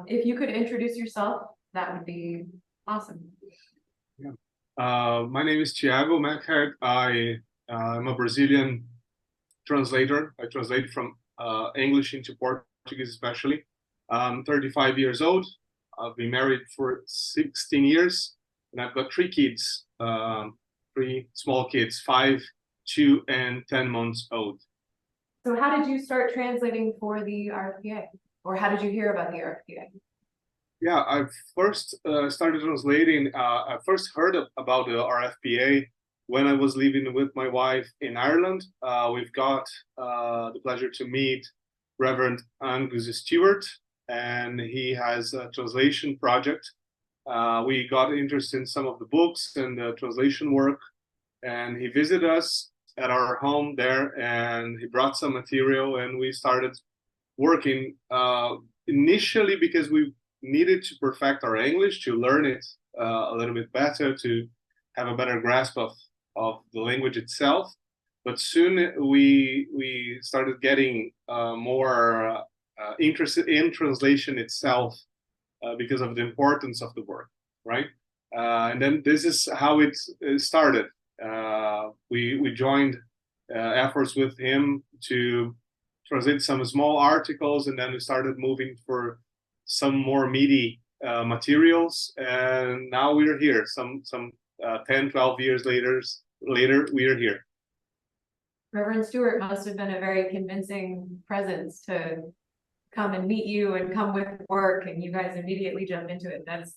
If you could introduce yourself, that would be awesome. Yeah. My name is Thiago McHertt. I'm a Brazilian translator. I translate from English into Portuguese, especially. I'm 35 years old. I've been married for 16 years, and I've got three kids, three small kids, 5, 2, and 10 months old. So how did you start translating for the RFPA? Or how did you hear about the RFPA? Yeah, I first started translating. I first heard about the RFPA when I was living with my wife in Ireland. We've got the pleasure to meet Reverend Angus Stewart, and he has a translation project. We got interested in some of the books and the translation work, and he visited us at our home there, and he brought some material, and we started working initially because we needed to perfect our English, to learn it a little bit better, to have a better grasp of the language itself. But soon we started getting more interested in translation itself because of the importance of the work, right? And then this is how it started. We joined efforts with him to translate some small articles, and then we started moving for some more meaty materials, and now we're here. Some 10, 12 years later, we are here. Reverend Stewart must have been a very convincing presence to come and meet you and come with work, and you guys immediately jump into it. That's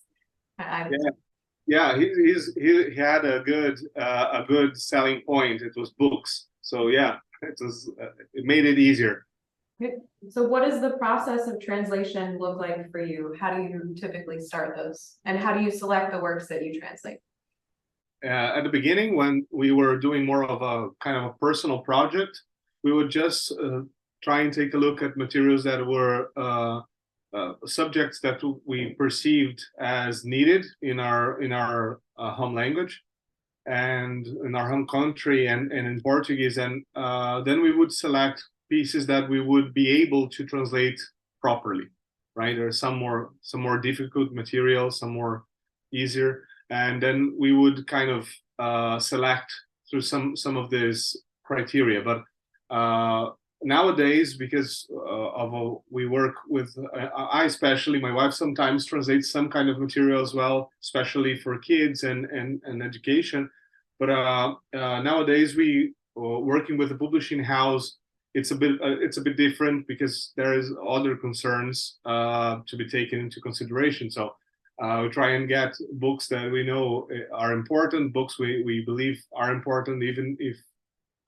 yeah. He had a good selling point. It was books. So yeah, it made it easier. So what does the process of translation look like for you? How do you typically start those? And how do you select the works that you translate? At the beginning, when we were doing more of a kind of a personal project, we would just try and take a look at materials that were subjects that we perceived as needed in our home language and in our home country and in Portuguese. And then we would select pieces that we would be able to translate properly, right? There are some more difficult materials, some more easier, and then we would kind of select through some of these criteria. But nowadays, because we work with, I especially, my wife sometimes translates some kind of material as well, especially for kids and education. But nowadays, we working with a publishing house. It's a bit different because there is other concerns to be taken into consideration. So we try and get books that we know are important, books we believe are important, even if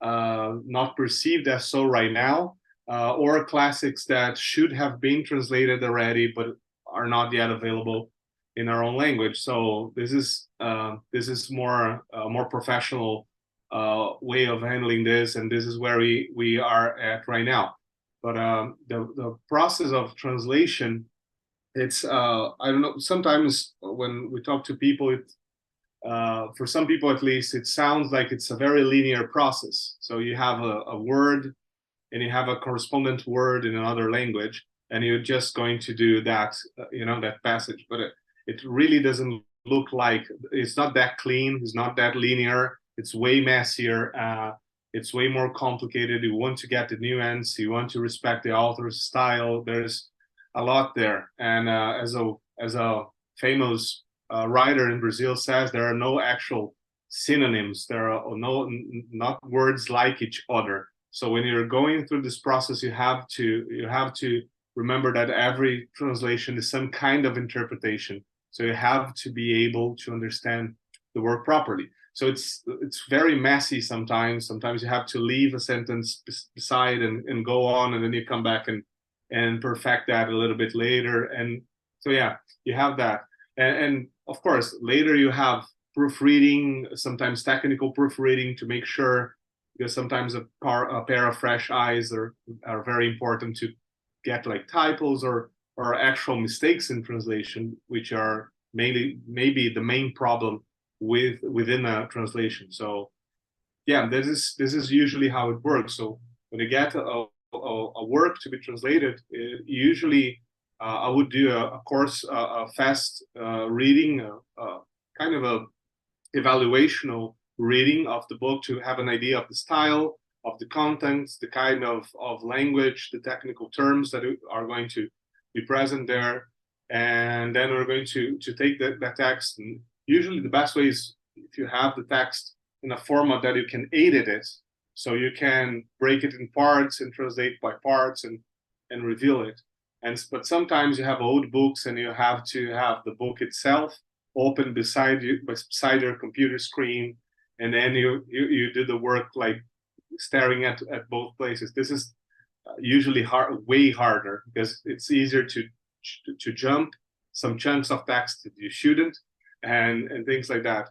not perceived as so right now, or classics that should have been translated already but are not yet available in our own language. So this is more more professional way of handling this, and this is where we are at right now. But the process of translation, it's I don't know, sometimes when we talk to people, for some people at least, it sounds like it's a very linear process. So you have a word and you have a correspondent word in another language, and you're just going to do that, that passage. But it really doesn't look like, it's not that clean, it's not that linear. It's way messier. It's way more complicated. You want to get the nuance. You want to respect the author's style. There's a lot there. And as a famous writer in Brazil says, there are no actual synonyms. There are not words like each other. So when you're going through this process, you have to remember that every translation is some kind of interpretation. So you have to be able to understand the work properly. So it's very messy sometimes. Sometimes you have to leave a sentence beside and go on, and then you come back and perfect that a little bit later. And so yeah, you have that. And of course, later you have proofreading, sometimes technical proofreading to make sure, because sometimes a pair of fresh eyes are very important to get like typos or actual mistakes in translation, which are maybe the main problem within a translation. So yeah, this is usually how it works. So when you get a work to be translated, usually I would do a course, a fast reading, kind of a evaluational reading of the book to have an idea of the style, of the contents, the kind of language, the technical terms that are going to be present there. And then we're going to take that text. And usually the best way is if you have the text in a format that you can edit it. So you can break it in parts and translate by parts and reveal it. But sometimes you have old books and you have to have the book itself open beside your computer screen, and then you do the work like staring at both places. This is usually way harder because it's easier to jump some chunks of text that you shouldn't, and things like that.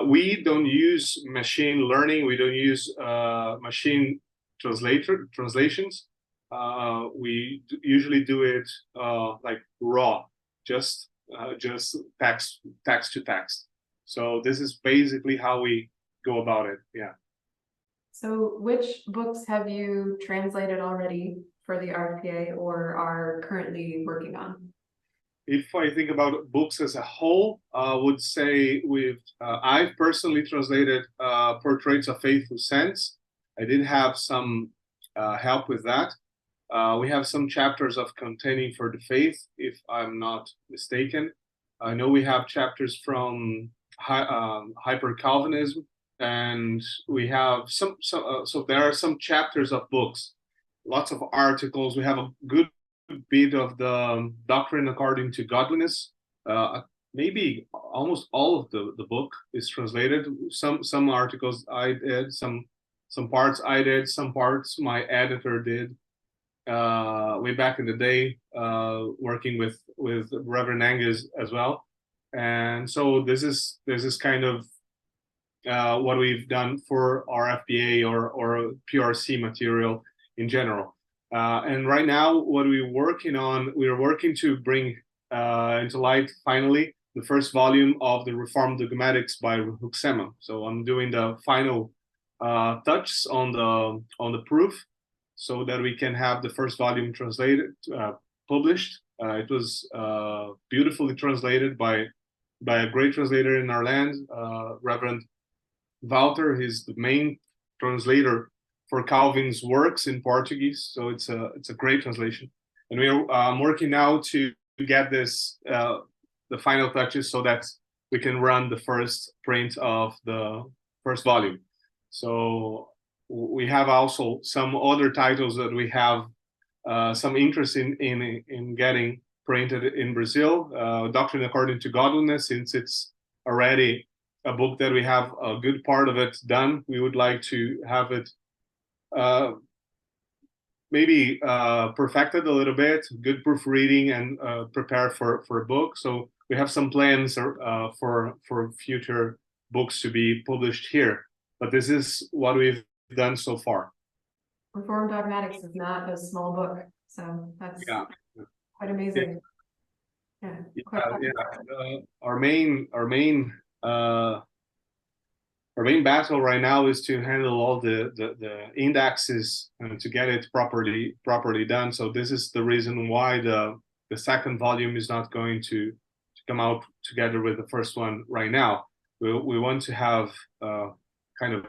We don't use machine learning. We don't use machine translations. We usually do it like raw, just text to text. So this is basically how we go about it. Yeah. So which books have you translated already for the RFPA or are currently working on? If I think about books as a whole, I would say I've personally translated Portraits of Faithful Saints. I did have some help with that. We have some chapters of Contending for the Faith, if I'm not mistaken. I know we have chapters from Hyper-Calvinism, and we have so there are some chapters of books, lots of articles. We have a good bit of the Doctrine According to Godliness. Maybe almost all of the book is translated. Some articles I did, some parts I did, some parts my editor did. Way back in the day, working with Reverend Angus as well, and so this is kind of what we've done for RFPA or PRC material in general. And right now, what we're working on, we're working to bring into light finally the first volume of the Reformed Dogmatics by Huxema. So I'm doing the final touches on the proof, so that we can have the first volume translated, published. It was beautifully translated by a great translator in our land, Reverend Walter. He's the main translator for Calvin's works in Portuguese, so it's a great translation. And we are working now to get this the final touches so that we can run the first print of the first volume. So we have also some other titles that we have some interest in getting printed in Brazil. Doctrine According to Godliness, since it's already a book that we have a good part of it done, we would like to have it maybe perfected a little bit, good proofreading, and prepare for a book. So we have some plans for future books to be published here. But this is what we've done so far. Reformed Dogmatics is not a small book, so that's quite amazing. Our main battle right now is to handle all the indexes and to get it properly done. So this is the reason why the second volume is not going to come out together with the first one right now. We want to have kind of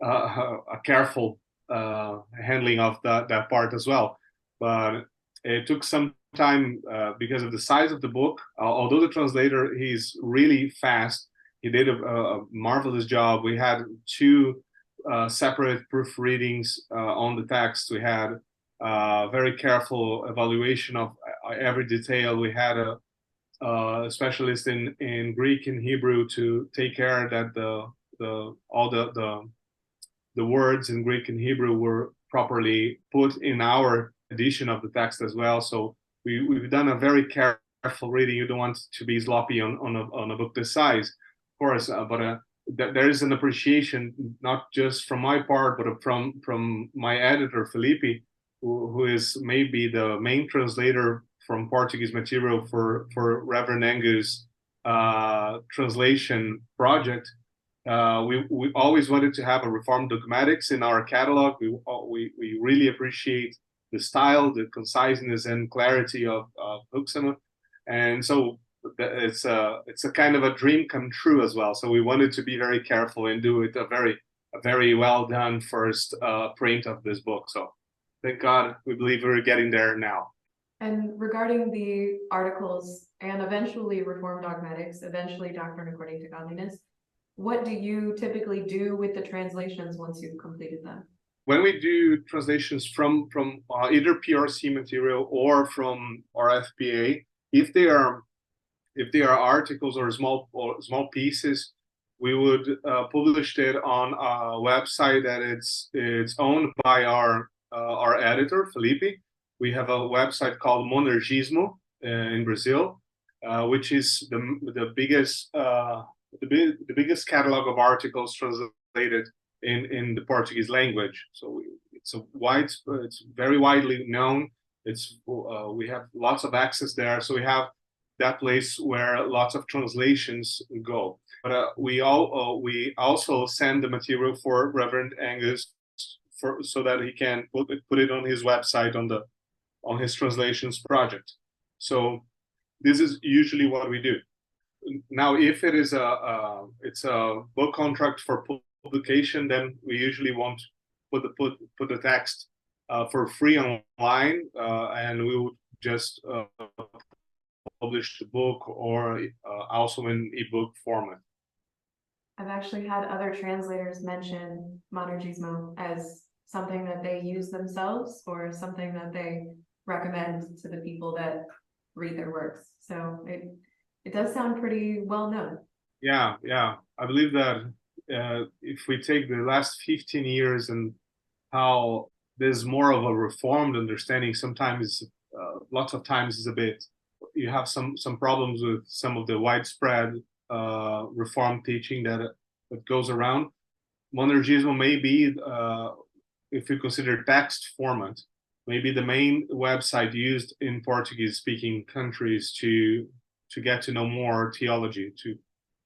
a careful handling of that part as well. But it took some time because of the size of the book. Although the translator, he's really fast, he did a marvelous job. We had two separate proofreadings on the text. We had very careful evaluation of every detail. We had a specialist in Greek and Hebrew to take care that all the words in Greek and Hebrew were properly put in our edition of the text as well. So we've done a very careful reading. You don't want to be sloppy on a book this size, of course, but there is an appreciation, not just from my part, but from my editor, Felipe, who is maybe the main translator from Portuguese material for Reverend Angus' translation project. We always wanted to have a Reformed Dogmatics in our catalog. We really appreciate the style, the conciseness and clarity of Hoeksema. And so it's a kind of a dream come true as well. So we wanted to be very careful and do it a very well done first print of this book. So thank God, we believe we're getting there now. And regarding the articles and eventually Reformed Dogmatics, eventually Doctrine According to Godliness, what do you typically do with the translations once you've completed them? When we do translations from either PRC material or from RFPA, if they are articles or small pieces, we would publish it on a website that it's owned by our editor Felipe. We have a website called Monism in Brazil, which is the biggest catalog of articles translated in the Portuguese language. So it's very widely known. We have lots of access there. So we have that place where lots of translations go. But we also send the material for Reverend Angus so that he can put it on his website on his translations project. So this is usually what we do. Now, if it is it's a book contract for publication, then we usually won't put the text for free online, and we would just publish the book or also in ebook format. I've actually had other translators mention Monergismo as something that they use themselves or something that they recommend to the people that read their works. So it does sound pretty well known. Yeah. I believe that if we take the last 15 years and how there's more of a reformed understanding, sometimes lots of times is a bit, you have some problems with some of the widespread reformed teaching that goes around. Monergismo may be, if you consider text format, maybe the main website used in Portuguese-speaking countries to get to know more theology, to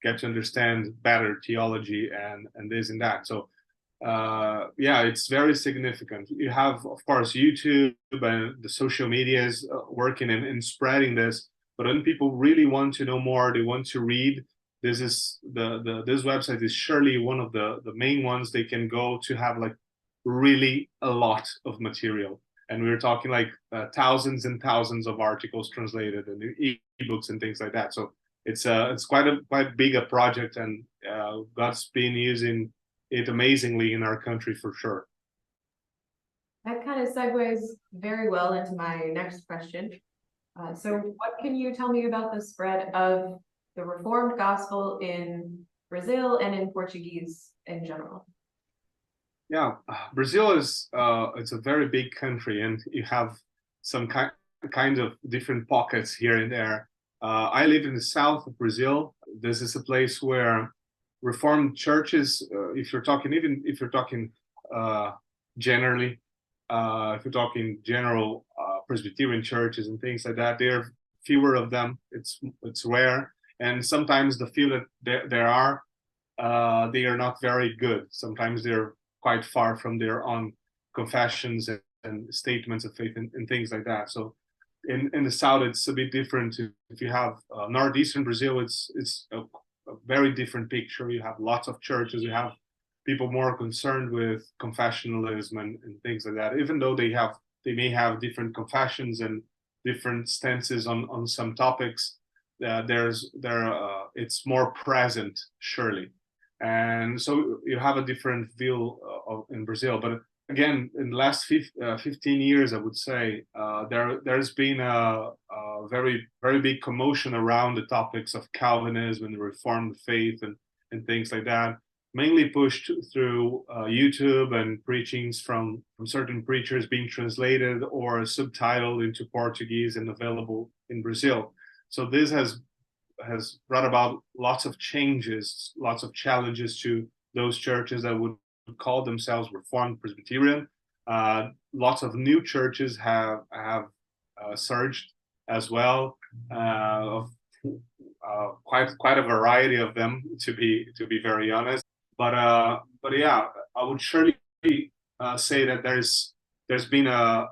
get to understand better theology and this and that. So yeah, it's very significant. You have, of course, YouTube and the social medias working and spreading this. But when people really want to know more, they want to read, this is this website is surely one of the main ones they can go to have like really a lot of material. And we're talking like thousands and thousands of articles translated and ebooks and things like that. So it's quite big a project, and God's been using it amazingly in our country for sure. That kind of segues very well into my next question. So what can you tell me about the spread of the Reformed gospel in Brazil and in Portuguese in general? Yeah, Brazil is it's a very big country, and you have some kind of different pockets here and there. I live in the south of Brazil. This is a place where Reformed churches, if you're talking generally, if you're talking general Presbyterian churches and things like that, there are fewer of them. It's rare, and sometimes the few that there are, they are not very good. Sometimes they're quite far from their own confessions and statements of faith and things like that. So in the south, it's a bit different. If you have northeastern Brazil, it's a very different picture. You have lots of churches. You have people more concerned with confessionalism and things like that. Even though they may have different confessions and different stances on some topics, it's more present, surely. And so you have a different view in Brazil. But again, in the last 15 years, I would say, there's been a very, very big commotion around the topics of Calvinism and the Reformed faith and things like that, mainly pushed through YouTube and preachings from certain preachers being translated or subtitled into Portuguese and available in Brazil. So this has brought about lots of changes, lots of challenges to those churches that would call themselves Reformed Presbyterian. Lots of new churches have surged as well, quite a variety of them, to be very honest. But yeah, I would surely say that there's there's been a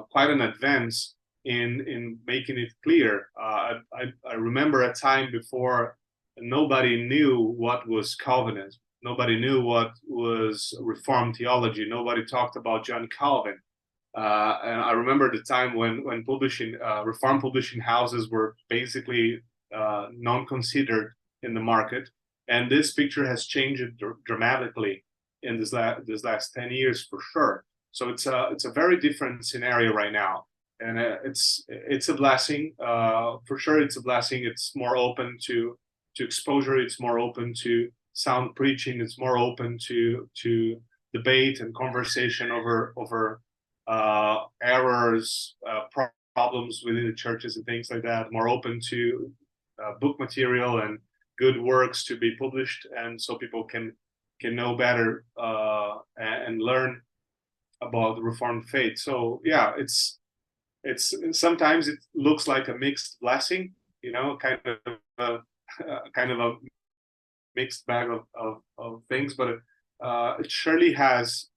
quite an advance in making it clear. I remember a time before nobody knew what was Calvinism. Nobody knew what was Reformed theology. Nobody talked about John Calvin. And I remember the time when publishing Reformed publishing houses were basically non-considered in the market, and this picture has changed dramatically in this last 10 years for sure. So it's a very different scenario right now, and it's a blessing for sure. It's a blessing. It's more open to exposure. It's more open to sound preaching. It's more open to debate and conversation over errors, problems within the churches and things like that. More open to book material and good works to be published, and so people can know better and learn about the Reformed faith. So yeah, it's sometimes it looks like a mixed blessing, kind of a mixed bag of things, but it surely has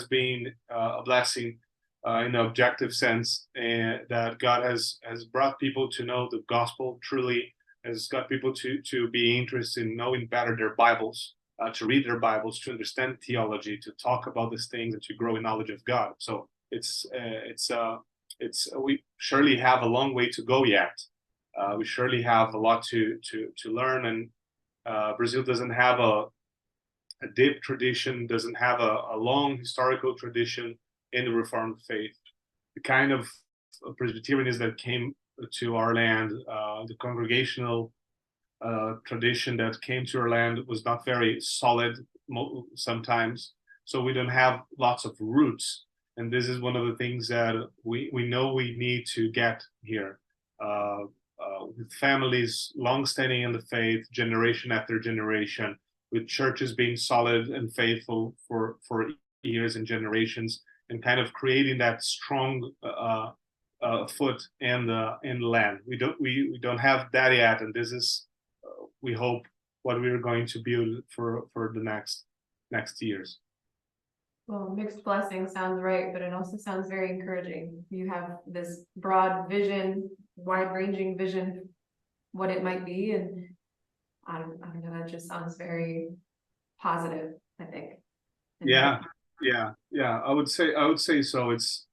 been a blessing in an objective sense, and that God has brought people to know the gospel truly, has got people to be interested in knowing better their Bibles, to read their Bibles, to understand theology, to talk about these things, and to grow in knowledge of God. So we surely have a long way to go yet. We surely have a lot to learn, and Brazil doesn't have a deep tradition, doesn't have a long historical tradition in the Reformed faith. The kind of Presbyterianism that came to our land, the congregational tradition that came to our land was not very solid sometimes. So we don't have lots of roots. And this is one of the things that we know we need to get here. With families long-standing in the faith, generation after generation, with churches being solid and faithful for years and generations, and kind of creating that strong foot in the land. We don't have that yet, and this is we hope what we are going to build for the next years. Well, mixed blessing sounds right, but it also sounds very encouraging. You have this broad vision, wide-ranging vision, what it might be, and I don't know, that just sounds very positive, I think. And yeah. I would say so. It's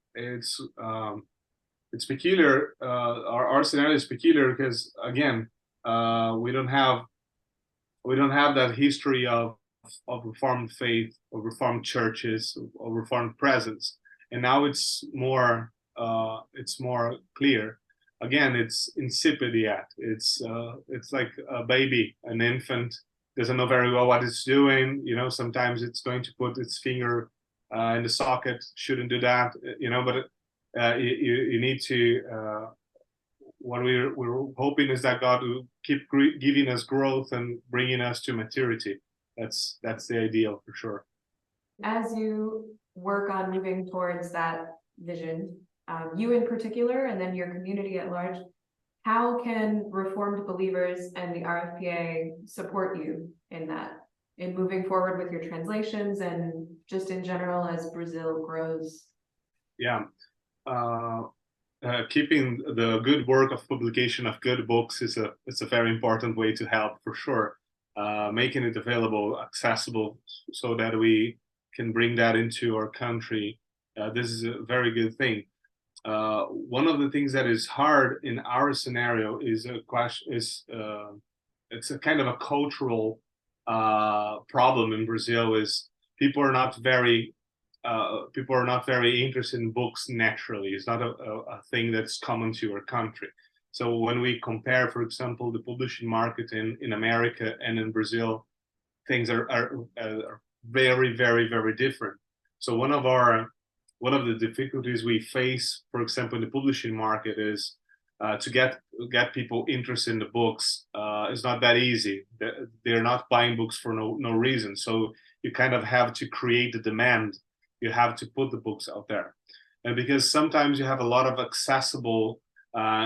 peculiar. Our scenario is peculiar because again, we don't have that history of Reformed faith, of Reformed churches, of Reformed presence, and now it's more clear. Again, it's insipid yet. It's like a baby, an infant doesn't know very well what it's doing. Sometimes it's going to put its finger in the socket. Shouldn't do that. But you need to. What we're hoping is that God will keep giving us growth and bringing us to maturity. That's the ideal for sure. As you work on moving towards that vision, you in particular, and then your community at large, how can Reformed believers and the RFPA support you in that, in moving forward with your translations and just in general as Brazil grows? Yeah. Keeping the good work of publication of good books is a very important way to help for sure. Making it available, accessible, so that we can bring that into our country. This is a very good thing. One of the things that is hard in our scenario is it's a kind of a cultural problem in Brazil. Is people are not very interested in books naturally. It's not a thing that's common to our country. So when we compare, for example, the publishing market in America and in Brazil, things are very, very, very different. So one of the difficulties we face, for example, in the publishing market is to get people interested in the books. It's not that easy. They're not buying books for no reason. So you kind of have to create the demand. You have to put the books out there. And because sometimes you have a lot of accessible,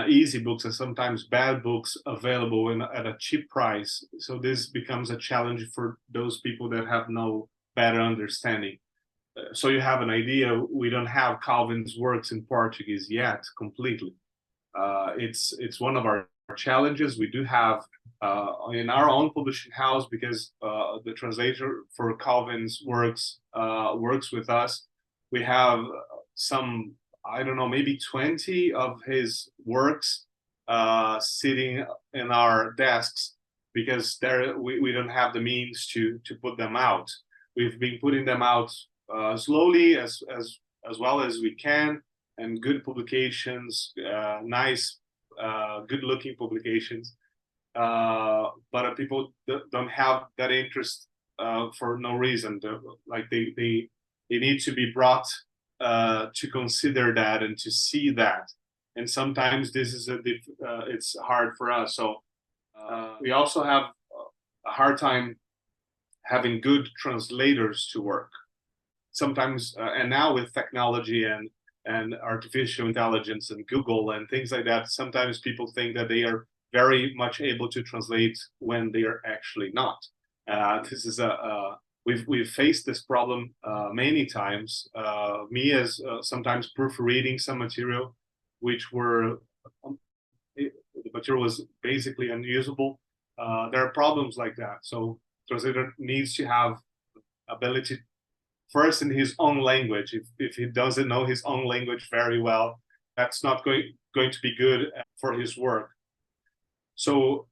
easy books and sometimes bad books available at a cheap price. So this becomes a challenge for those people that have no better understanding. so you have an idea, we don't have Calvin's works in Portuguese yet completely. It's one of our challenges. We do have in our own publishing house, because the translator for Calvin's works works with us. We have some, I don't know, maybe 20 of his works sitting in our desks, because we don't have the means to put them out. We've been putting them out slowly as well as we can, and good publications, nice, good-looking publications. But people don't have that interest for no reason. They need to be brought to consider that and to see that. And sometimes this is it's hard for us. So we also have a hard time having good translators to work. Sometimes, and now with technology and artificial intelligence and Google and things like that, sometimes people think that they are very much able to translate when they are actually not. This is we've faced this problem many times. Me as sometimes proofreading some material, which the material was basically unusable. There are problems like that. So translator needs to have ability first in his own language. If he doesn't know his own language very well, that's not going to be good for his work. So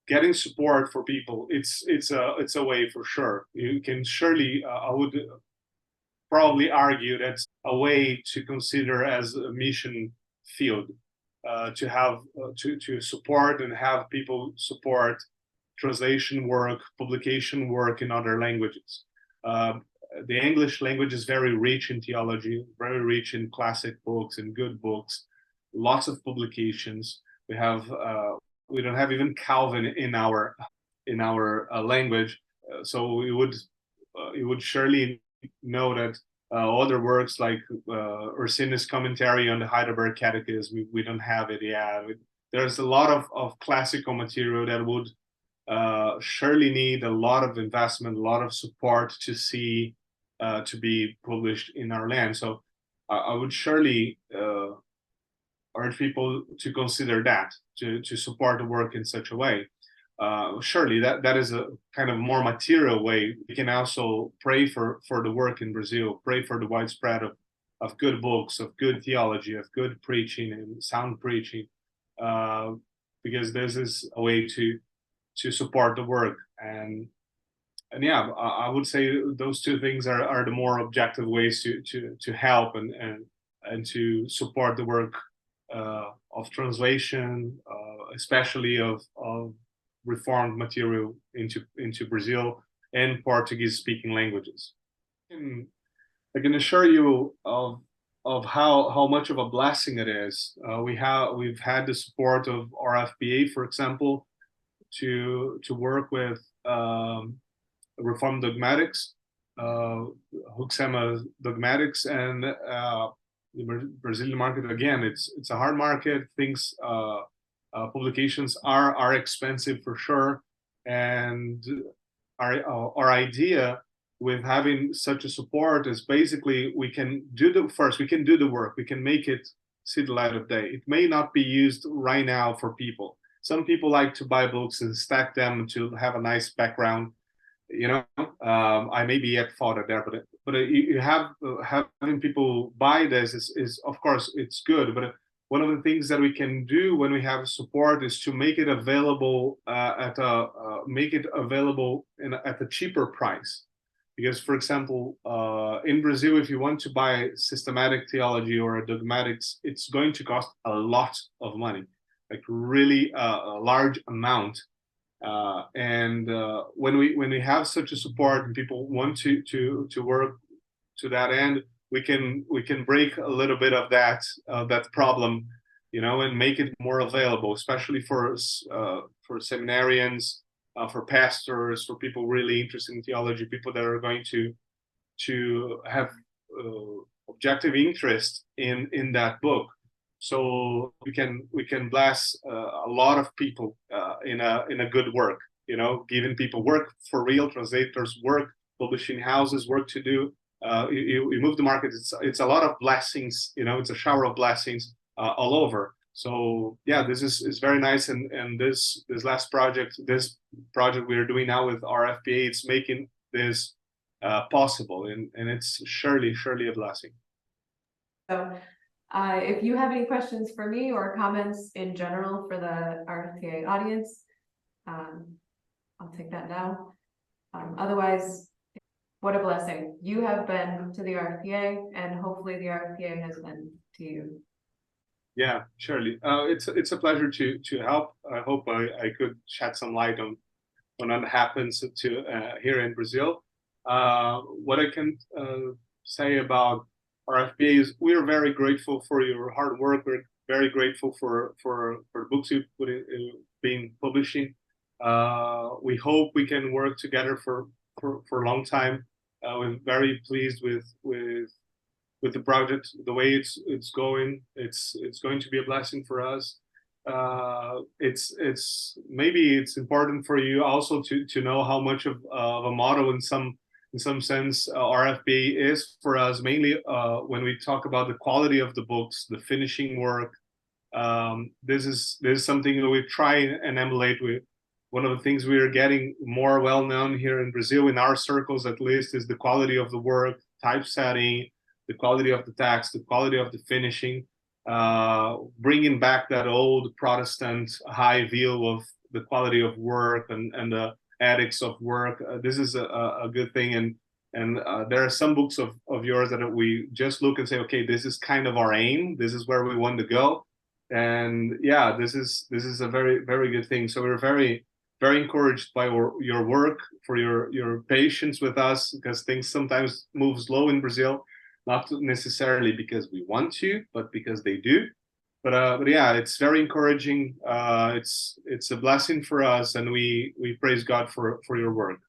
getting support for people, it's a way for sure. You can surely, I would probably argue that's a way to consider as a mission field, to have to support and have people support translation work, publication work in other languages. The English language is very rich in theology, very rich in classic books and good books, lots of publications. We don't have even Calvin in our language, so you would surely know that other works like Ursina's commentary on the Heidelberg Catechism, we don't have it yet. There's a lot of classical material that would surely need a lot of investment, a lot of support to be published in our land. So I would surely urge people to consider that, to support the work in such a way. Surely that is a kind of more material way. We can also pray for the work in Brazil, pray for the widespread of good books, of good theology, of good preaching and sound preaching, because this is a way to support the work. And yeah, I would say those two things are the more objective ways to help and to support the work of translation, especially of Reformed material into Brazil and Portuguese-speaking languages. I can assure you of how much of a blessing it is. We've had the support of RFPA, for example, to work with Reformed Dogmatics, Huxema Dogmatics, and the Brazilian market. Again, it's a hard market. Things publications are expensive for sure, and our idea with having such a support is basically we can do the work, we can make it see the light of day. It may not be used right now for people. Some people like to buy books and stack them to have a nice background. I may be at fault there, but you have having people buy this is of course it's good, but one of the things that we can do when we have support is to make it available at a cheaper price. Because, for example, in Brazil, if you want to buy systematic theology or a dogmatics, it's going to cost a lot of money, like really a large amount. And when we have such a support and people want to work to that end, we can break a little bit of that problem, and make it more available, especially for seminarians, for pastors, for people really interested in theology, people that are going to have objective interest in that book. So we can bless a lot of people in a good work, giving people work for real, translators work, publishing houses work to do, you move the market. It's a lot of blessings, it's a shower of blessings all over. So yeah, this is very nice, and this last project, this project we are doing now with RFPA, it's making this possible, and it's surely a blessing. So if you have any questions for me or comments in general for the RFPA audience, I'll take that now. Otherwise, what a blessing. You have been to the RFPA, and hopefully the RFPA has been to you. Yeah, surely. It's a pleasure to help. I hope I could shed some light on what happens here in Brazil. What I can say about RFPA is we are very grateful for your hard work. We're very grateful for books you put being publishing. We hope we can work together for a long time. We're very pleased with the project, the way it's going. It's going to be a blessing for us. Maybe it's important for you also to know how much of a model in some sense RFPA is for us, mainly when we talk about the quality of the books, the finishing work. This is something that we try and emulate. One of the things we are getting more well known here in Brazil, in our circles at least, is the quality of the work, typesetting, the quality of the text, the quality of the finishing, bringing back that old Protestant high view of the quality of work and the ethics of work. This is a good thing, and there are some books of yours that we just look and say, okay, this is kind of our aim. This is where we want to go, and yeah, this is a very good thing. So we're very encouraged by your work, for your patience with us, because things sometimes move slow in Brazil. Not necessarily because we want to, but because they do. But yeah, it's very encouraging. It's a blessing for us, and we praise God for your work.